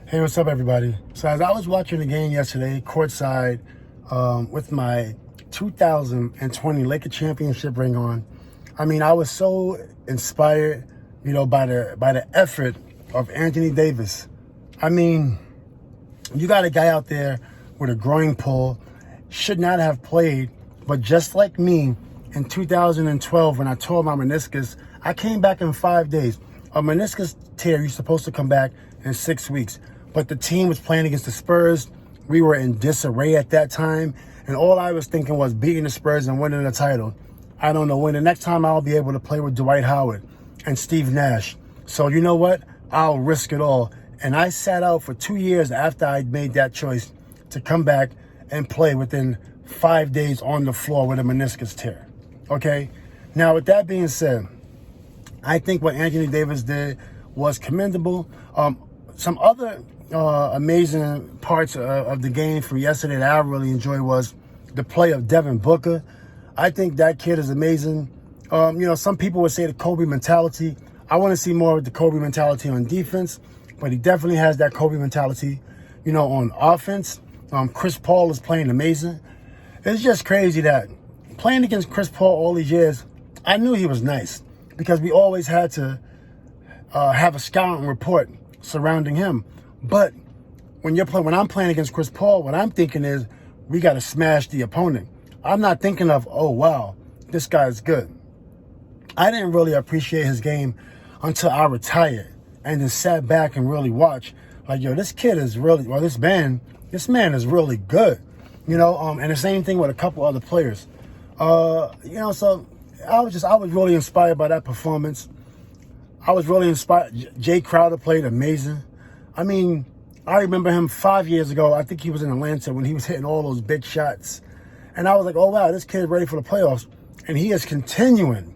Hey, what's up, everybody? So as I was watching the game yesterday, courtside, with my 2020 Laker championship ring on, I mean, I was so inspired, by the effort of Anthony Davis. I mean, you got a guy out there with a growing pull, should not have played, but just like me, in 2012 when I tore my meniscus, I came back in 5 days. A meniscus tear, you're supposed to come back in 6 weeks. But the team was playing against the Spurs. We were in disarray at that time. And all I was thinking was beating the Spurs and winning the title. I don't know when the next time I'll be able to play with Dwight Howard and Steve Nash. So you know what? I'll risk it all. And I sat out for 2 years after I made that choice to come back and play within 5 days on the floor with a meniscus tear. Okay? Now, with that being said, I think what Anthony Davis did was commendable. Some other amazing parts of the game from yesterday that I really enjoyed was the play of Devin Booker. I think that kid is amazing. Some people would say the Kobe mentality. I want to see more of the Kobe mentality on defense, but he definitely has that Kobe mentality, on offense. Chris Paul is playing amazing. It's just crazy that playing against Chris Paul all these years, I knew he was nice because we always had to have a scouting report surrounding him. But when I'm playing against Chris Paul, what I'm thinking is we got to smash the opponent. I'm not thinking of, oh, wow, this guy's good. I didn't really appreciate his game until I retired and then sat back and really watched. Like, this kid is really, this man is really good, and the same thing with a couple other players. So I was really inspired by that performance. I was really inspired. Jae Crowder played amazing. I mean, I remember him 5 years ago. I think he was in Atlanta when he was hitting all those big shots. And I was like, oh, wow, this kid's ready for the playoffs. And he is continuing.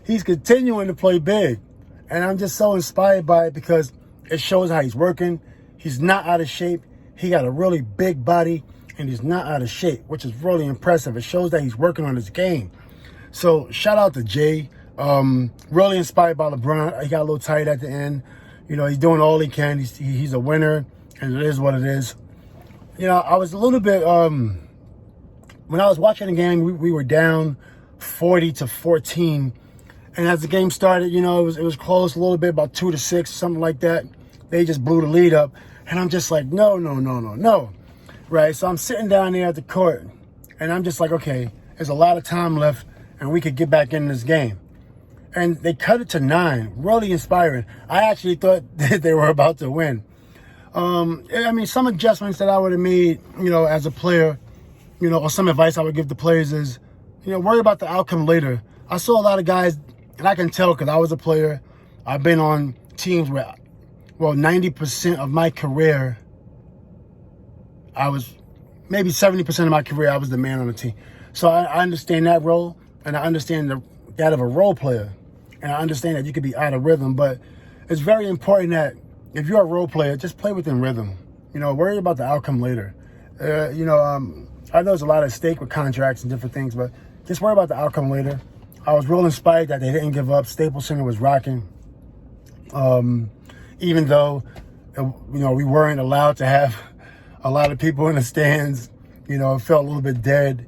He's continuing to play big. And I'm just so inspired by it because it shows how he's working. He's not out of shape. He got a really big body, and he's not out of shape, which is really impressive. It shows that he's working on his game. So shout out to Jay. Really inspired by LeBron. He got a little tight at the end. He's doing all he can. He's a winner, and it is what it is. I was a little bit, when I was watching the game, we were down 40-14. And as the game started, it was close a little bit, about 2-6, something like that. They just blew the lead up. And I'm just like, no. Right? So I'm sitting down there at the court, and I'm just like, okay, there's a lot of time left, and we could get back in this game. And they cut it to 9. Really inspiring. I actually thought that they were about to win. Some adjustments that I would have made, as a player, or some advice I would give the players is, worry about the outcome later. I saw a lot of guys, and I can tell because I was a player. I've been on teams where, 90% of my career, maybe 70% of my career, I was the man on the team. So I understand that role, and I understand that of a role player. And I understand that you could be out of rhythm, but it's very important that if you're a role player, just play within rhythm. Worry about the outcome later. I know there's a lot at stake with contracts and different things, but just worry about the outcome later. I was real inspired that they didn't give up. Staples Center was rocking. Even though, we weren't allowed to have a lot of people in the stands, it felt a little bit dead.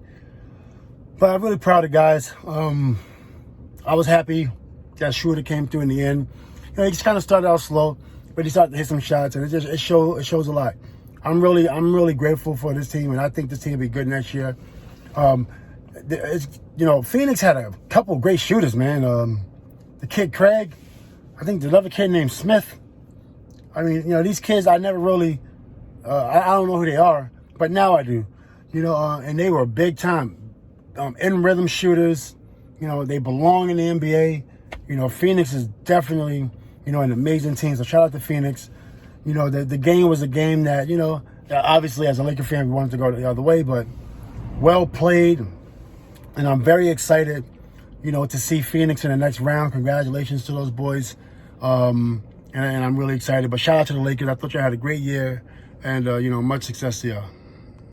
But I'm really proud of guys. I was happy that Schroeder came through in the end. He just kind of started out slow, but he started to hit some shots, and it shows a lot. I'm really grateful for this team, and I think this team will be good next year. Phoenix had a couple of great shooters, man. The kid Craig, I think the other kid named Smith. These kids I never really, I don't know who they are, but now I do. And they were big time, in rhythm shooters. They belong in the NBA. Phoenix is definitely, an amazing team. So shout out to Phoenix. The game was a game that, obviously as a Laker fan, we wanted to go the other way, but well played. And I'm very excited, to see Phoenix in the next round. Congratulations to those boys. And I'm really excited. But shout out to the Lakers. I thought y'all had a great year, and, much success to y'all.